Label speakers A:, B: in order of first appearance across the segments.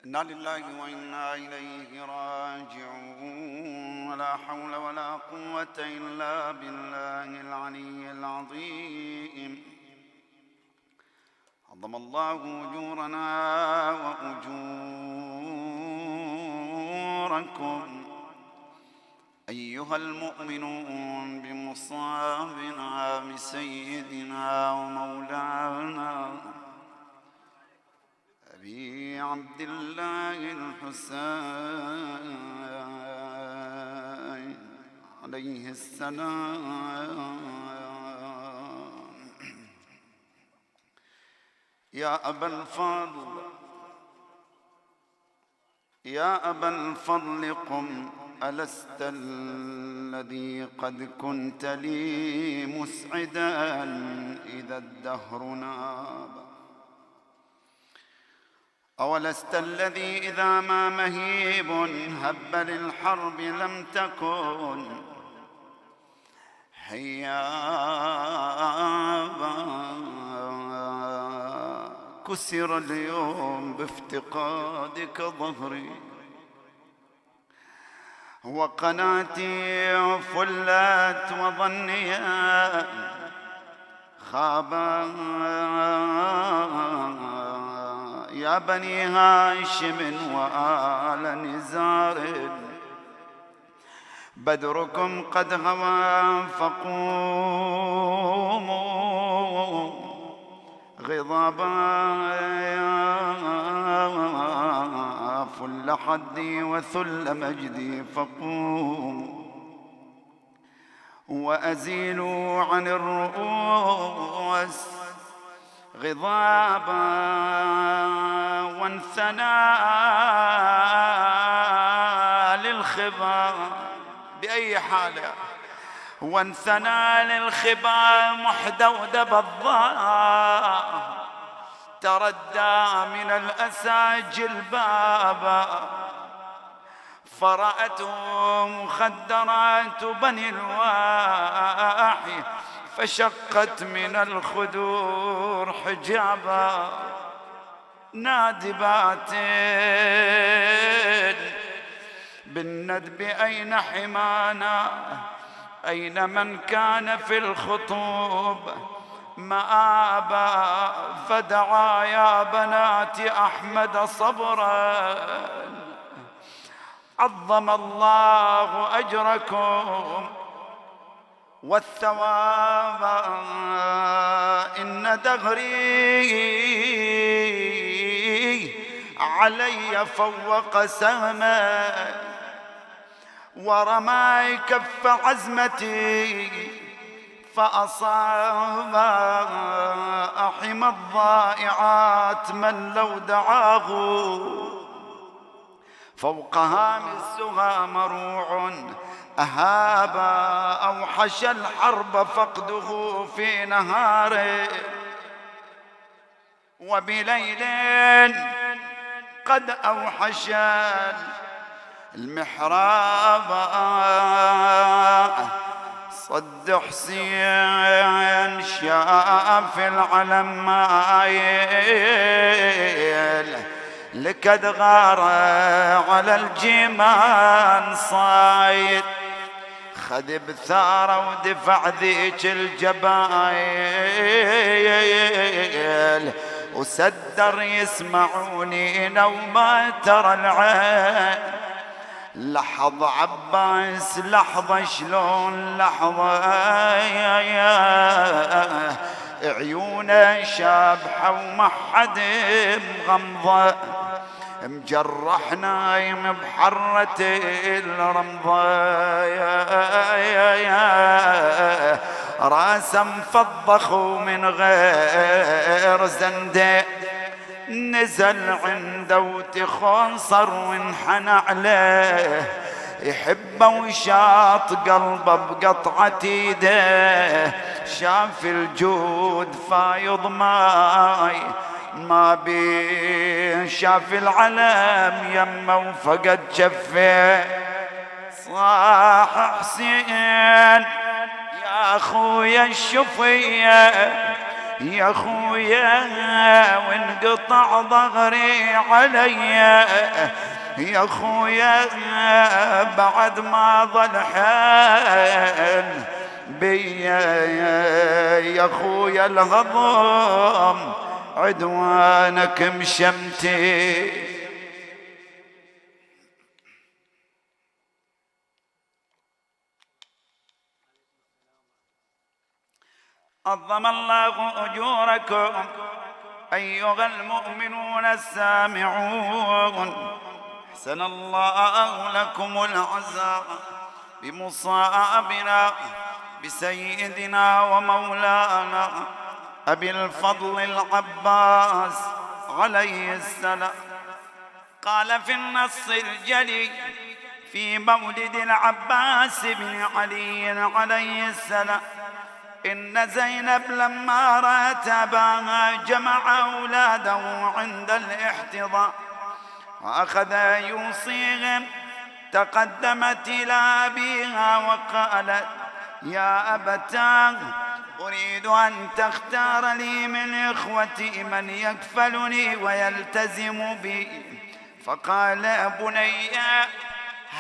A: إنا لله وإنا إليه راجعون. ولا حول ولا قوة إلا بالله العلي العظيم. عظم الله أجورنا وأجوركم أيها المؤمنون بمصابنا بسيدنا ومولانا أبي عبد الله الحسين عليه السلام. يا أبا الفضل يا أبا الفضل قم، ألست الذي قد كنت لي مسعدا إذا الدهر ناب؟ أولست الذي إذا ما مهيب هب للحرب لم تكن هيابا؟ كسر اليوم بافتقادك ظهري، وقناتي فلت وظني خابا. يا بني هاشم وآل نزار، بدركم قد هوى فقوموا غضابا. فل حدي وثل مجدي فقوموا وأزيلوا عن الرؤوس غضابا. وانثنى للخبا بأي حالة، وانثنى للخبا محدودب الضاء، تردى من الأسى جلبابا. فرأته مخدرات بني الواحي، فشقت من الخدور حجابا. نادبات بالندب أين حمانا؟ أين من كان في الخطوب مآبا؟ فدعا يا بنات أحمد صبرا، عظم الله أجركم والثواب. إن دهري علي فوق سهما، ورمى كف عزمتي فأصاب. أحم الضائعات من لو دعاه، فوق هامسها مروع أهابا. أوحش الحرب فقده في نهاره، وبليل قد أوحش المحراب. صد حسين شاف العلم مايل، لقد غار على الجيمان صايد. خذ بثاره ودفع ذيك الجبايل، وسدر يسمعوني نوما ترى العين. لحظ عباس لحظة، شلون لحظة؟ عيونه شابحة وما حد مغمضة، مجرح نايم بحرة الرمضة. راسه مفضخ ومن غير زندة، نزل عنده وتخنصر وانحنى عليه. يحبه وشاط قلبه بقطعة ايده، شاف الجود فايض ماي ما بيه، شاف العلم يمه وفقد شفه. صاح حسين يا اخويا الشفيه، يا خويا وانقطع ظهري علي، يا خويا بعد ما ظل حال بيا، يا خويا الهضم عدوانك مشمتي. عظم الله أجوركم أيها المؤمنون السامعون، أحسن الله لكم العزاء بمصابنا بسيدنا ومولانا أبي الفضل العباس عليه السلام. قال في النص الجلي في مولد العباس بن علي عليه السلام: إن زينب لما رأت أباها جمع أولاده عند الاحتضار وأخذ يوصيهم، تقدمت إلى أبيها وقالت: يا أبتاه أريد أن تختار لي من إخوتي من يكفلني ويلتزم بي. فقال: بني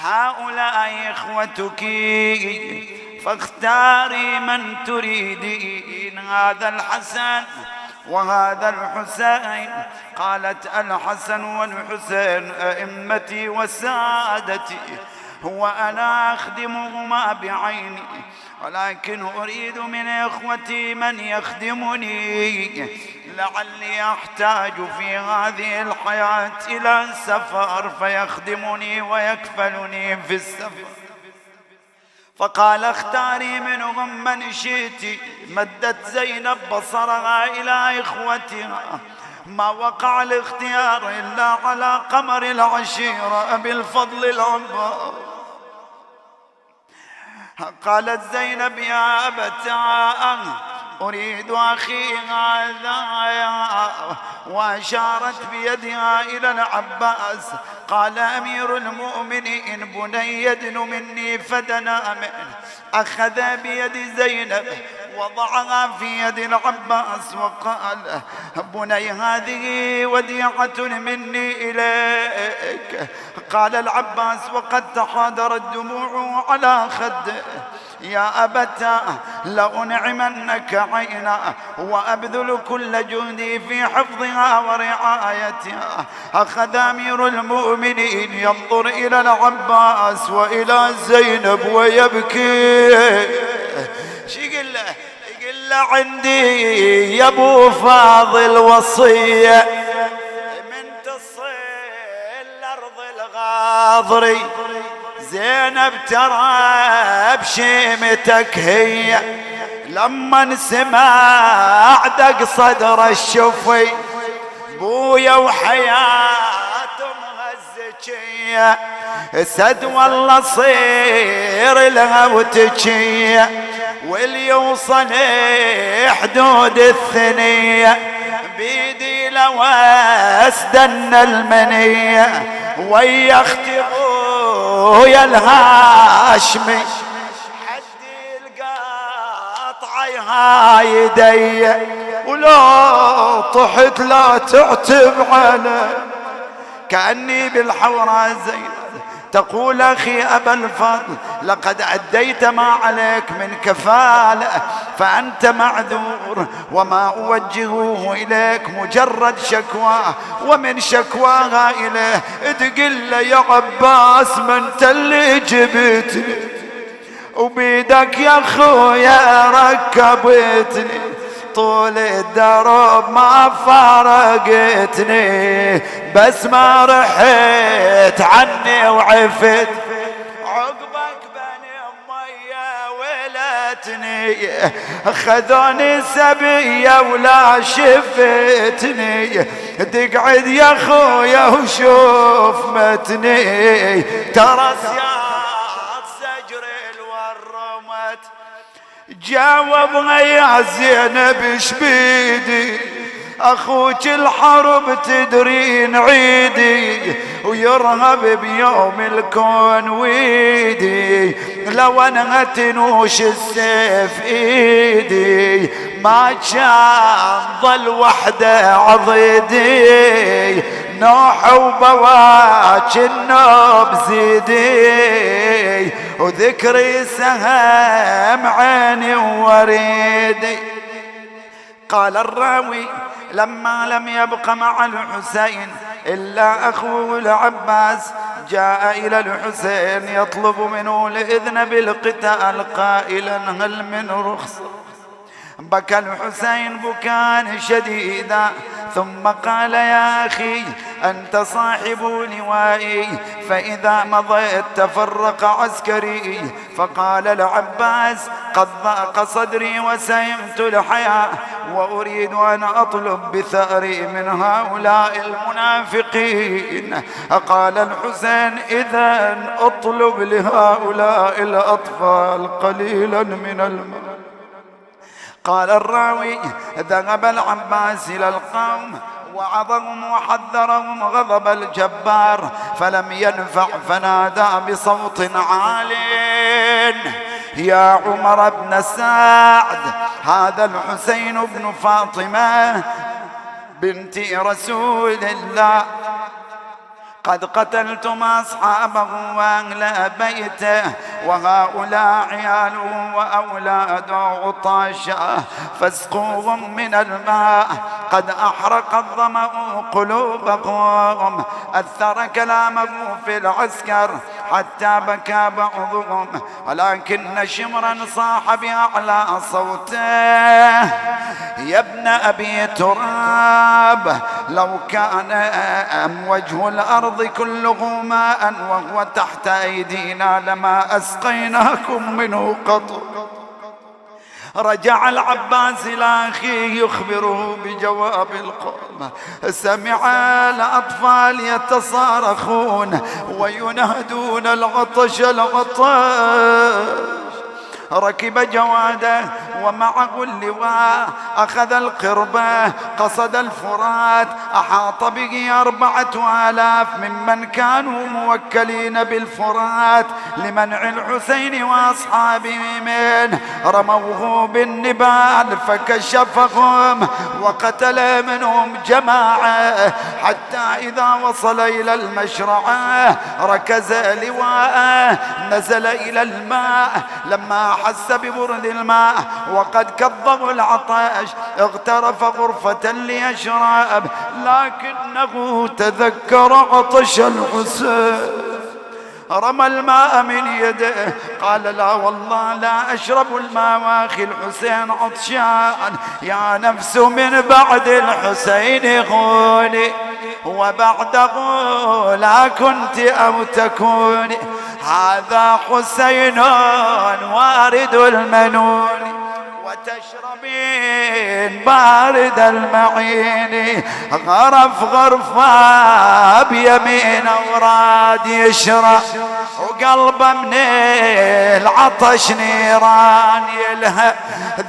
A: هؤلاء إخوتك فاختاري من تريدين، هذا الحسن وهذا الحسين. قالت: الحسن والحسين أئمتي وسادتي، وأنا أخدمهما بعيني، ولكن أريد من إخوتي من يخدمني، لعلي أحتاج في هذه الحياة إلى سفر فيخدمني ويكفلني في السفر. فقال: اختاري منهم من شئت. مدت زينب بصرها إلى إخوتها، ما وقع الاختيار إلا على قمر العشيرة أبي الفضل العباس. قالت زينب: يا أبتاه أريد أخي هذا، وأشارت بيدها إلى العباس. قال أمير المؤمنين: بني يدن مني فدنا منه. أخذ بيد زينب وضعها في يد العباس وقال: بني هذه وديعة مني إليك. قال العباس وقد تحادرت دموعه على خده: يا أبتاه لأنعمنك عينا وأبذل كل جهدي في حفظها ورعايتها. أخذ أمير المؤمنين ينظر إلى العباس وإلى زينب ويبكي. شو يقول له؟ يقول له: عندي يا أبو فاضل وصية من تصل الأرض الغاضري، زينب ترى بشيمتك هي، لما سمع دق صدر الشفي، بويا وحياتهم هالزكية، سد والله صير لها وتجية، واللي يوصل حدود الثنية بيدي لو استن المنية، ويا اختي يا الهاشمي حدي القاطعة هاي يدي، ولو طحت لا تعتب علي. كأني بالحوراء زينب تقول: أخي أبا الفضل لقد أديت ما عليك من كفالة، فأنت معذور، وما أوجهه إليك مجرد شكواه، ومن شكواها إليه تقل يا عباس من اللي جبتني، وبيدك يا خويا ركبتني، طول الدرب ما فارقتني، بس ما رحت عني وعفت، عقبك بني أمي ولتني، خذوني سبية ولا شفتني، تقعد يا خويا وشوف متني، ترى سياط سجر الورمت. جاوبها يا زينب شبيدي، أخوك الحرب تدرين عيدي ويرهب بيوم الكون ويدي، لو أنا تنوش السيف إيدي ما كان ظل وحده عضيدي، نوح وبواك النوب زيدي وذكري سهم عيني ووريدي. قال الراوي لما لم يبق مع الحسين إلا أخوه العباس جاء إلى الحسين يطلب منه الإذن بالقتال قائلا هل من رخصة؟ بكى الحسين بكاء شديدا ثم قال يا أخي أنت صاحب لوائي فإذا مضيت تفرق عسكري. فقال العباس قد ضاق صدري وسيمت الحياة وأريد أن أطلب بثأري من هؤلاء المنافقين. قال الحسين إذن أطلب لهؤلاء الأطفال قليلا من الماء. قال الراوي ذهب العباس إلى القوم وعظهم وحذرهم غضب الجبار فلم ينفع فنادى بصوت عال يا عمر بن سعد هذا الحسين بن فاطمة بنت رسول الله قد قتلتم أصحابه وأهل بيته وهؤلاء عياله وأولاده عطاشا فاسقوهم من الماء قد أحرق الظمأ قلوبهم. أثر كلامه في العسكر حتى بكى بعضهم ولكن شمرا صاح بأعلى صوته يا ابن أبي تراب لو كان وجه الأرض كله ماء وهو تحت أيدينا لما أسقيناكم منه قط. رجع العباس إلى أخيه يخبره بجواب القوم. سمع الأطفال يتصارخون وينادون العطش العطش. ركب جواده ومعه اللواء أخذ القربة قصد الفرات أحاط به 4000 ممن كانوا موكلين بالفرات لمنع الحسين وأصحابه منه. رموه بالنبال فكشفهم وقتل منهم جماعة حتى إذا وصل إلى المشرعة ركز لواءه نزل إلى الماء. لما حس ببرد الماء وقد كظه العطش اغترف غرفة ليشرب لكنه تذكر عطش الحسين رمى الماء من يده قال لا والله لا أشرب الماء واخي الحسين عطشان. يا نفس من بعد الحسين خوني وبعده لا كنت أو تكوني. هذا حسين وارد المنون وتشربين بارد المعين. غرف غرفة بيمين وراد يشرب وقلبه من العطش نيران يلهب.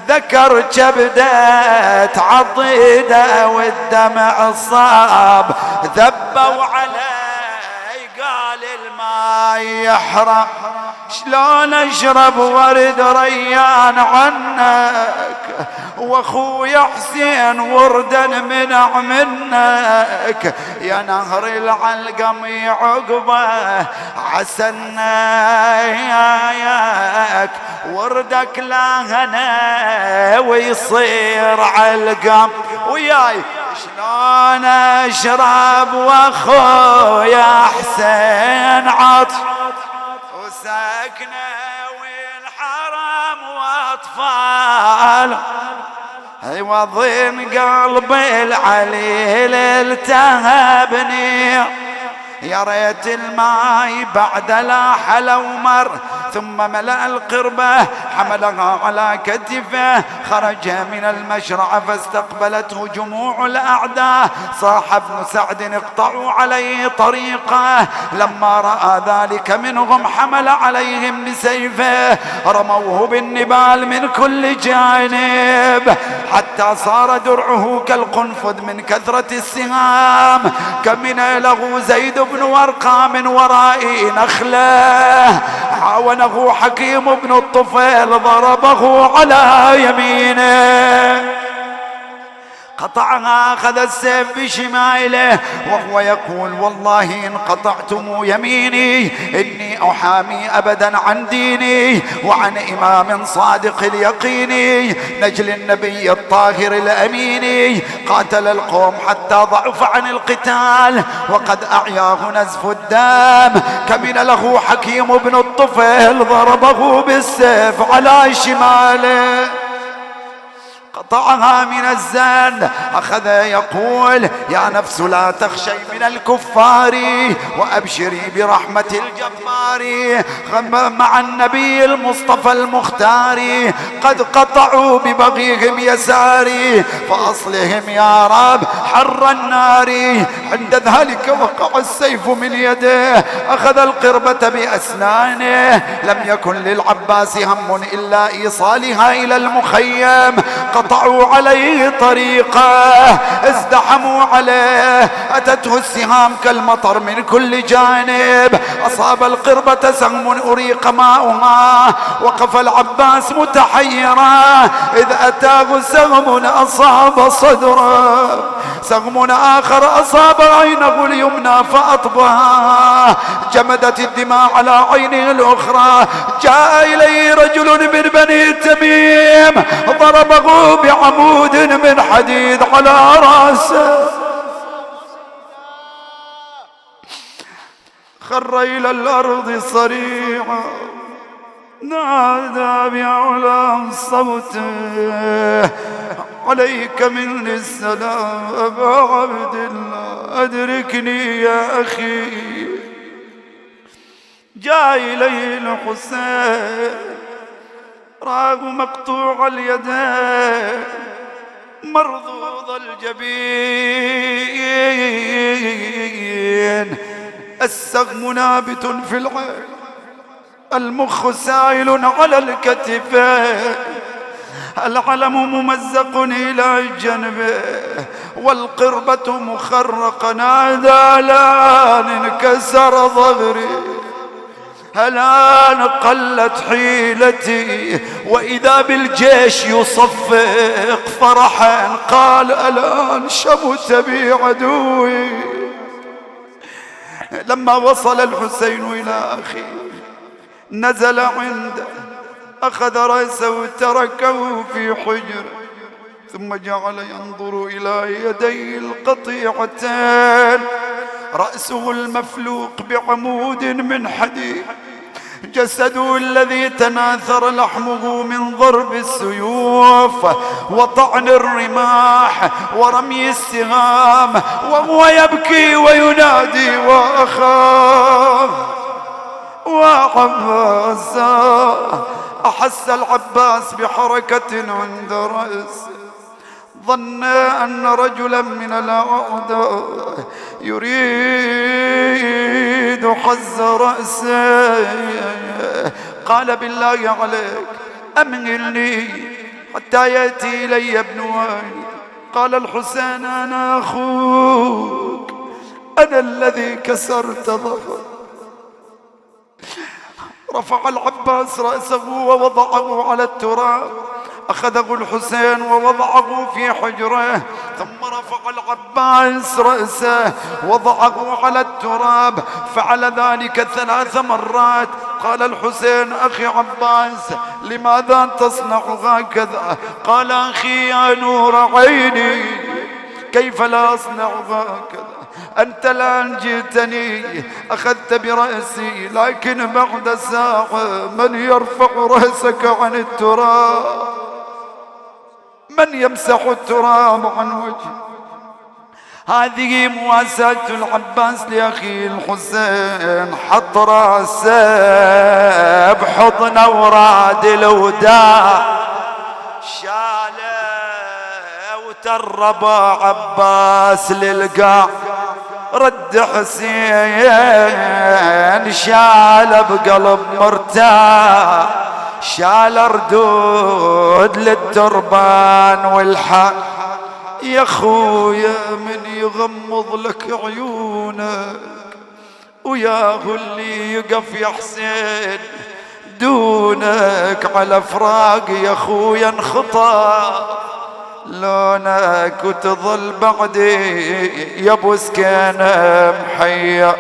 A: ذكر كبدة عضيدة والدمع صاب ذبوا عليه قال الماء يحرق شلون اشرب ورد ريان عنك واخويا حسين وردا منع منك. يا نهر العلقم عقبه عسناك وردك لا هنا ويصير علقم وياي شلون اشرب واخويا حسين عطش وساكنه والحرم واطفال. ايوه ضن قلبي العليل التهبني يا ريت الماي بعد لا حلو مر ثم ملأ القربة حملها على كتفه، خرج من المشرع فاستقبلته جموع الأعداء. صاح ابن سعد اقطعوا عليه طريقه. لما رأى ذلك منهم حمل عليهم بسيفه، رموه بالنبال من كل جانب حتى صار درعه كالقنفذ من كثرة السهام. كمن له زيد بن ورقة من وراء نخله، عاونه حكيم بن الطفيل ضربه على يمينه، قطعها، أخذ السيف بشماله وهو يقول: والله إن قطعتم يميني إني أحامي أبدا عن ديني وعن إمام صادق اليقين نجل النبي الطاهر الأمين. قاتل القوم حتى ضعف عن القتال وقد أعياه نزف الدم. كمن له حكيم بن الطفيل ضربه بالسيف على شماله، قطعها من الزن. أخذ يقول: يا نفس لا تخشي من الكفار وأبشري برحمة الجبار. مع النبي المصطفى المختار قد قطعوا ببغيهم يساري، فأصلهم يا رب حر النار. عند ذلك وقع السيف من يده، أخذ القربة بأسنانه. لم يكن للعباس هم إلا إيصالها إلى المخيم. قطعوا عليه طريقه، ازدحموا عليه، أتته السهام كالمطر من كل جانب. أصاب القربة سهم أريق ماؤها، وقف العباس متحيرا إذ أتاه سهم أصاب صدره، سهم آخر أصاب عينه اليمنى فأطبها، جمدت الدماء على عينه الأخرى. جاء إليه رجل من بني تميم ضربه بعمود من حديد على رأسه، خر إلى الأرض صريعا، نادى بأعلى صوته: عليك مني السلام أبا عبد الله، أدركني يا أخي. جاء إليه الحسين، راه مقطوع اليدين مرضوض الجبين، السهم نابت في العين، المخ سائل على الكتفين، العلم ممزق إلى جنبه والقربة مخرقة. نادى: الآن انكسر ظهري، الآن قلت حيلتي. وإذا بالجيش يصفق فرحا، قال: الآن شمت بي عدوي. لما وصل الحسين إلى أخيه نزل عنده، أخذ رأسه تركه في حجره، ثم جعل ينظر إلى يديه القطيعتين، رأسه المفلوق بعمود من حديد، جسده الذي تناثر لحمه من ضرب السيوف وطعن الرماح ورمي السهام، وهو يبكي وينادي: وأخاه وعباس. أحس العباس بحركة عند رأسه، ظن أن رجلا من الأعداء يريد حز رأسه. قال: بالله عليك أمهلني حتى يأتي إلي ابن والد. قال الحسين: أنا أخوك، أنا الذي كسرت ظهرك. رفع العباس رأسه ووضعه على التراب، أخذه الحسين ووضعه في حجره، ثم رفع العباس رأسه ووضعه على التراب، فعل ذلك 3 مرات. قال الحسين: أخي عباس، لماذا تصنع هكذا؟ قال: أخي يا نور عيني، كيف لا أصنع هكذا؟ أنت الآن جئتني أخذت برأسي، لكن بعد ساعة من يرفع رأسك عن التراب؟ من يمسح التراب عن وجهي؟ هذه مواساة العباس لأخي الحسين، حط راسه بحضن أوراد الوداع، شاله وترب عباس للقاع، رد حسين شاله بقلب مرتاح، شال ردود للتربان والحال. يا خويا من يغمض لك عيونك وياه اللي يقف يا حسين دونك على فراق يا خويا انخطا لونك وتظل بعدي يا ابو سكينه محيا.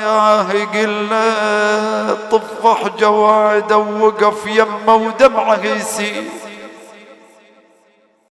A: يا قله طفح جواده ووقف يمه ودمعه يسيل،